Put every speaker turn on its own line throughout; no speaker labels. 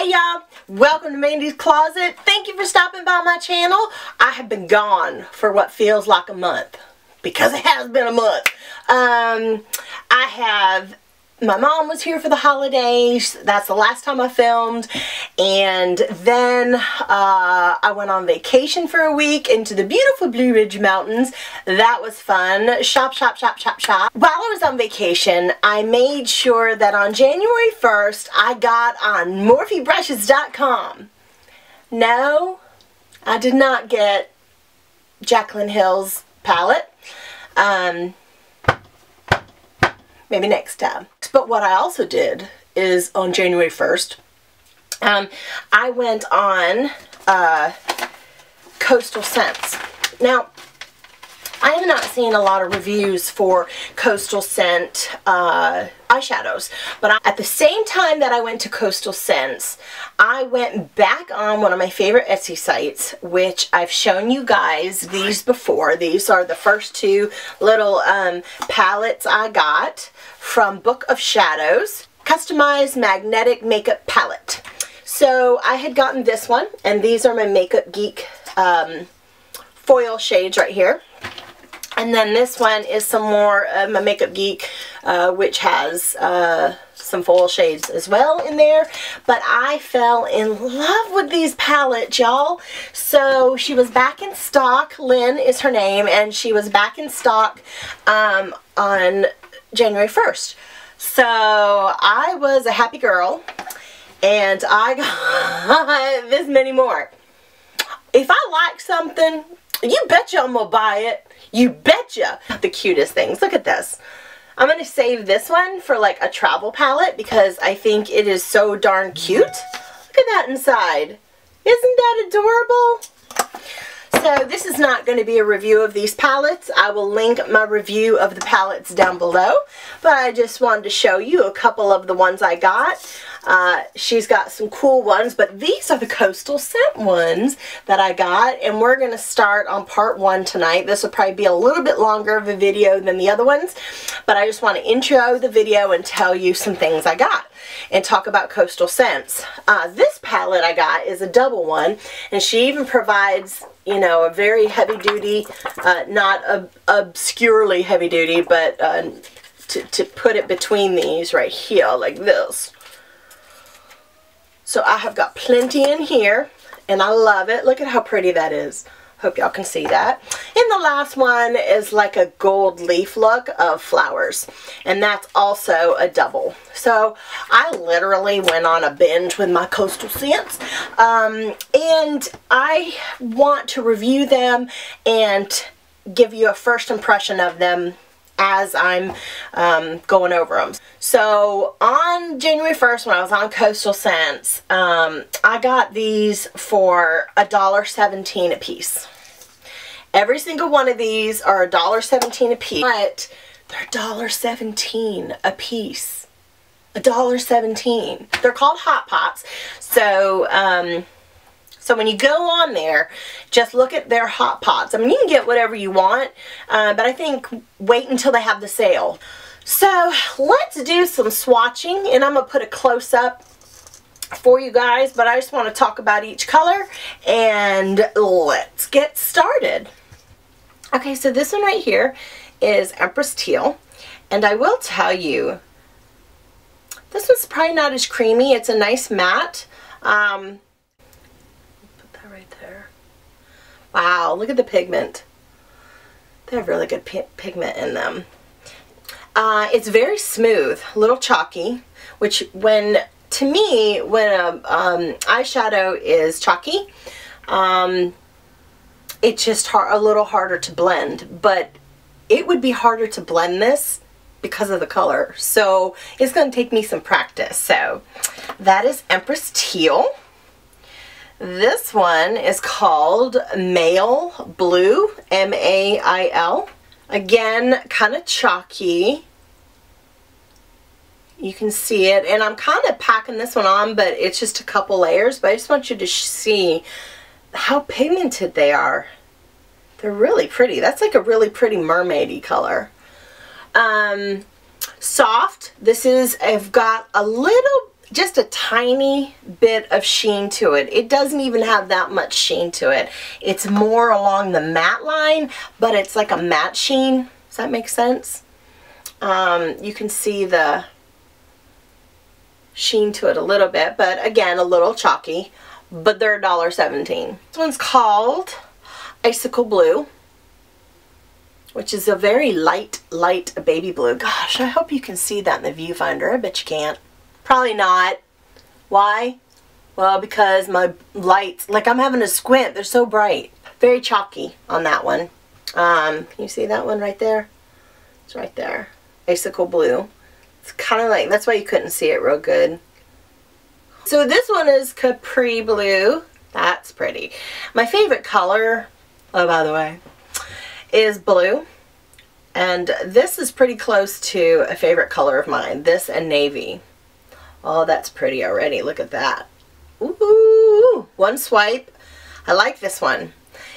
Hey y'all, welcome to Mandie's Closet. Thank you for stopping by my channel. I have been gone for what feels like a month, because it has been a month. My mom was here for the holidays. That's the last time I filmed. And then I went on vacation for a week into the beautiful Blue Ridge Mountains. That was fun. Shop, shop, shop, shop, shop. While I was on vacation, I made sure that on January 1st, I got on morphebrushes.com. No, I did not get Jaclyn Hill's palette. Maybe next time. But what I also did is on January 1st, I went on Coastal Scents. Now, I have not seen a lot of reviews for Coastal Scent eyeshadows, but at the same time that I went to Coastal Scents, I went back on one of my favorite Etsy sites, which I've shown you guys these before. These are the first two little palettes I got from Book of Shadows, Customized Magnetic Makeup Palette. So I had gotten this one, and these are my Makeup Geek foil shades right here. And then this one is some more my Makeup Geek, which has some foil shades as well in there. But I fell in love with these palettes, y'all. So she was back in stock. Lynn is her name, and she was back in stock on January 1st. So I was a happy girl, and I got this many more. If I like something, you betcha I'm gonna buy it. You betcha. The cutest things. Look at this. I'm going to save this one for like a travel palette because I think it is so darn cute. Look at that inside. Isn't that adorable? So this is not going to be a review of these palettes. I will link my review of the palettes down below. But I just wanted to show you a couple of the ones I got. She's got some cool ones, but these are the Coastal Scent ones that I got, and we're going to start on part 1 tonight. This will probably be a little bit longer of a video than the other ones, but I just want to intro the video and tell you some things I got and talk about Coastal Scents. This palette I got is a double one, and she even provides, you know, a very heavy duty, not obscurely heavy duty, but to put it between these right here like this. So I have got plenty in here, and I love it. Look at how pretty that is. Hope y'all can see that. And the last one is like a gold leaf look of flowers, and that's also a double. So I literally went on a binge with my Coastal Scents, and I want to review them and give you a first impression of them as I'm going over them. So on January 1st, when I was on Coastal Scents, I got these for $1.17 a piece. Every single one of these are $1.17 a piece, but they're $1.17 a piece. $1.17. They're called Hot Pots. So so when you go on there, just look at their Hot Pots. I mean, you can get whatever you want, but I think wait until they have the sale. So let's do some swatching, and I'm going to put a close-up for you guys, but I just want to talk about each color, and let's get started. Okay, so this one right here is Empress Teal, and I will tell you, this one's probably not as creamy. It's a nice matte. Right there. Wow, look at the pigment. They have really good pigment in them. It's very smooth, a little chalky, which to me, when a eyeshadow is chalky, it's just a little harder to blend, but it would be harder to blend this because of the color. So it's going to take me some practice. So that is Empress Teal. This one is called Mail Blue, M-A-I-L. Again, kind of chalky. You can see it, and I'm kind of packing this one on, but it's just a couple layers. But I just want you to see how pigmented they are. They're really pretty. That's like a really pretty mermaidy color. Soft. This is, I've got a little just a tiny bit of sheen to it. It doesn't even have that much sheen to it. It's more along the matte line, but it's like a matte sheen. Does that make sense? You can see the sheen to it a little bit, but again, a little chalky, but they're $1.17. This one's called Icicle Blue, which is a very light baby blue. Gosh, I hope you can see that in the viewfinder. I bet you can't. Probably not. Why? Well, because my lights, like I'm having a squint, they're so bright. Very chalky on that one. Can you see that one right there? It's right there. Icicle Blue. It's kind of like, that's why you couldn't see it real good. So this one is Capri Blue. That's pretty. My favorite color, oh by the way, is blue. And this is pretty close to a favorite color of mine. This and navy. Oh, that's pretty already. Look at that. Ooh, one swipe. I like this one.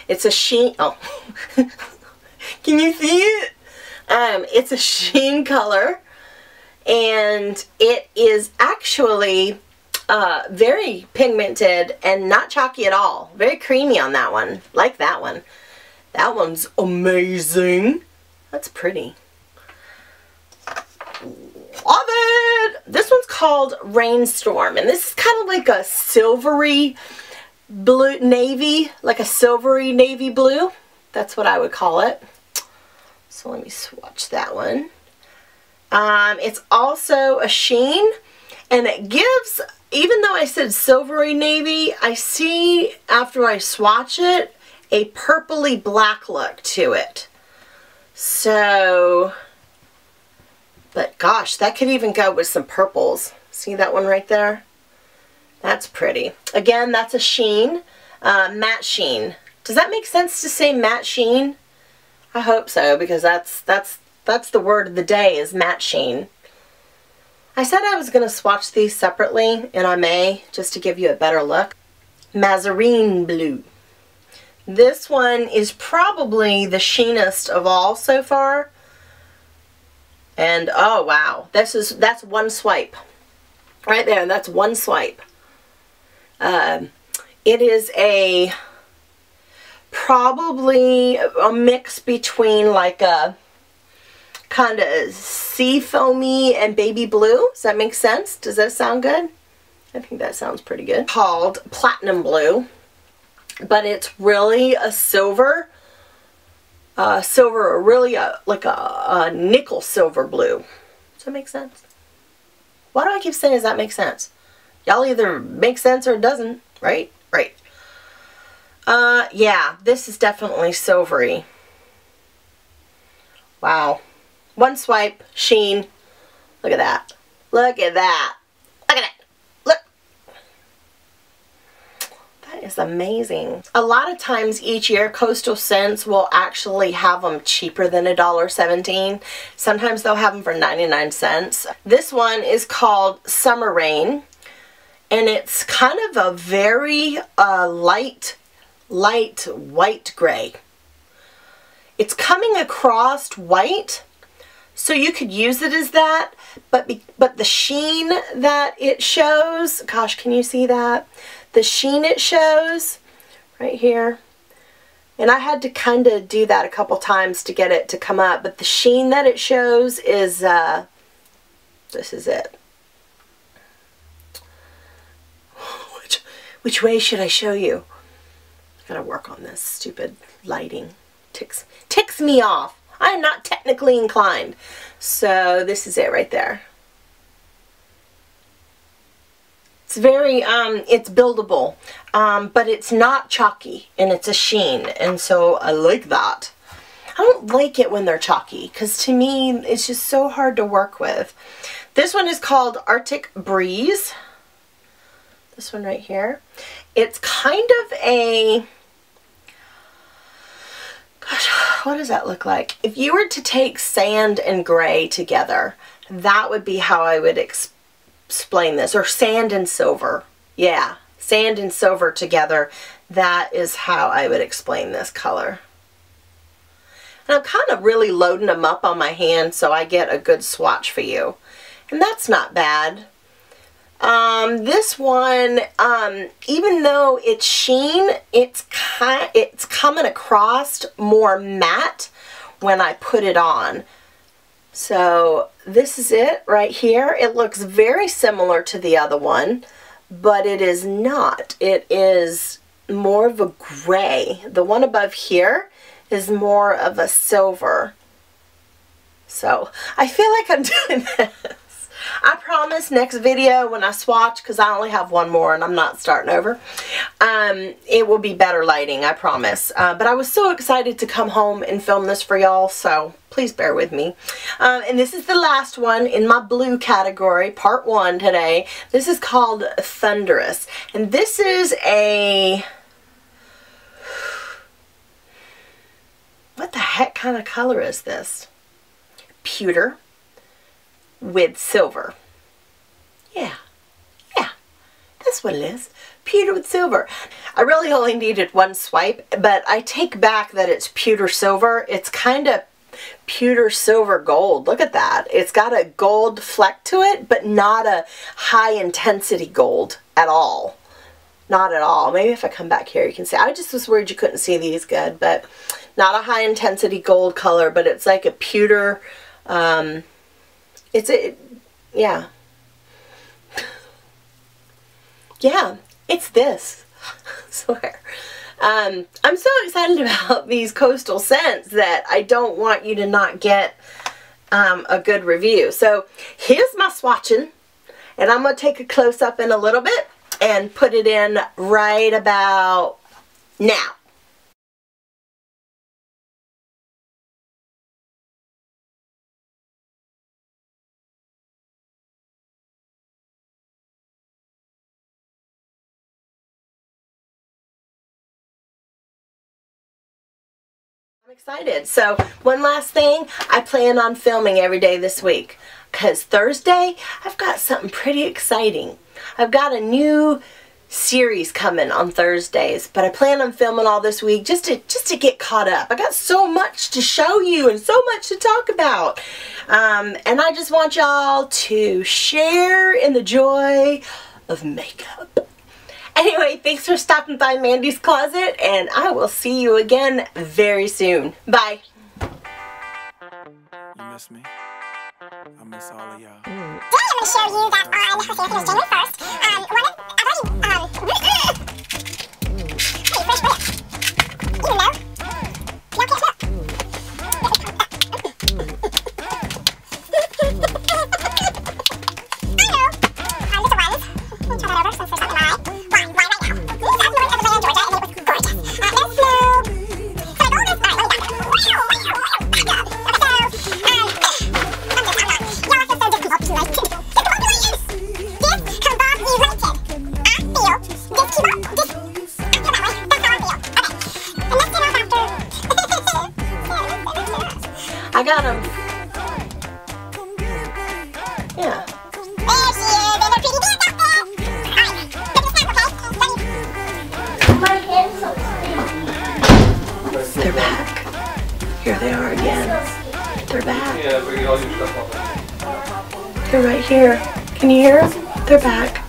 It's a sheen. Oh, can you see it? It's a sheen color, and it is actually very pigmented and not chalky at all. Very creamy on that one. Like that one. That one's amazing. That's pretty. Love it! This one's called Rainstorm, and this is kind of like a silvery blue, navy, like a silvery navy blue. That's what I would call it. So let me swatch that one. It's also a sheen, and it gives, even though I said silvery navy, I see after I swatch it, a purpley black look to it. So, but gosh, that could even go with some purples. See that one right there? That's pretty. Again, that's a sheen, matte sheen. Does that make sense to say matte sheen? I hope so, because that's the word of the day is matte sheen. I said I was going to swatch these separately, and I may, just to give you a better look. Mazarine Blue. This one is probably the sheenest of all so far. And oh wow, that's one swipe. Right there, that's one swipe. It is probably a mix between like a kind of sea foamy and baby blue. Does that make sense? Does that sound good? I think that sounds pretty good. Called Platinum Blue, but it's really a silver, really like a nickel silver blue. Does that make sense? Why do I keep saying does that make sense? Y'all either make sense or it doesn't, right? Right. Yeah, this is definitely silvery. Wow. One swipe, sheen. Look at that. Look at that. Look at it. Look. That is amazing. A lot of times each year, Coastal Scents will actually have them cheaper than $1.17. Sometimes they'll have them for 99 cents. This one is called Summer Rain, and it's kind of a very light white gray. It's coming across white, so you could use it as that, but the sheen that it shows, gosh, can you see that? The sheen it shows right here, and I had to kind of do that a couple times to get it to come up, but the sheen that it shows is, this is it. Which way should I show you? I gotta work on this stupid lighting. Ticks me off. I am not technically inclined. So this is it right there. It's very, it's buildable, but it's not chalky, and it's a sheen, and so I like that. I don't like it when they're chalky, because to me, it's just so hard to work with. This one is called Arctic Breeze. This one right here. It's kind of a, gosh, what does that look like? If you were to take sand and gray together, that would be how I would explain this. Or sand and silver. Yeah, sand and silver together. That is how I would explain this color. And I'm kind of really loading them up on my hand so I get a good swatch for you. And that's not bad. This one, even though it's sheen, it's coming across more matte when I put it on. So this is it right here. It looks very similar to the other one, but it is not. It is more of a gray. The one above here is more of a silver. So I feel like I'm doing this. I promise next video when I swatch, because I only have one more and I'm not starting over, it will be better lighting, I promise. But I was so excited to come home and film this for y'all, so please bear with me. And this is the last one in my blue category, part 1 today. This is called Thunderous. And this is a... what the heck kind of color is this? Pewter with silver. Yeah, that's what it is. Pewter with silver. I really only needed one swipe, but I take back that it's pewter silver. It's kind of pewter silver gold. Look at that. It's got a gold fleck to it, but not a high intensity gold at all. Not at all. Maybe if I come back here you can see. I just was worried you couldn't see these good, but not a high intensity gold color, but it's like a pewter, yeah, it's this. I swear. I'm so excited about these coastal scents that I don't want you to not get a good review. So here's my swatching, and I'm going to take a close-up in a little bit and put it in right about now. I'm excited. So one last thing, I plan on filming every day this week because Thursday I've got something pretty exciting. I've got a new series coming on Thursdays, but I plan on filming all this week just to get caught up. I got so much to show you and so much to talk about, and I just want y'all to share in the joy of makeup. Anyway, thanks for stopping by Mandie's Closet, and I will see you again very soon. Bye.
You miss me? I miss all of y'all.
Today I'm going to show you that on, let's see, I finished January 1st, fresh bread. You know, y'all can't look.
I got him. Yeah.
There she is, in her pretty dance outfit. Alright, put the snap, okay? My hands so sticky.
They're back. Here they are again. They're back. They're right here. Can you hear them? They're back.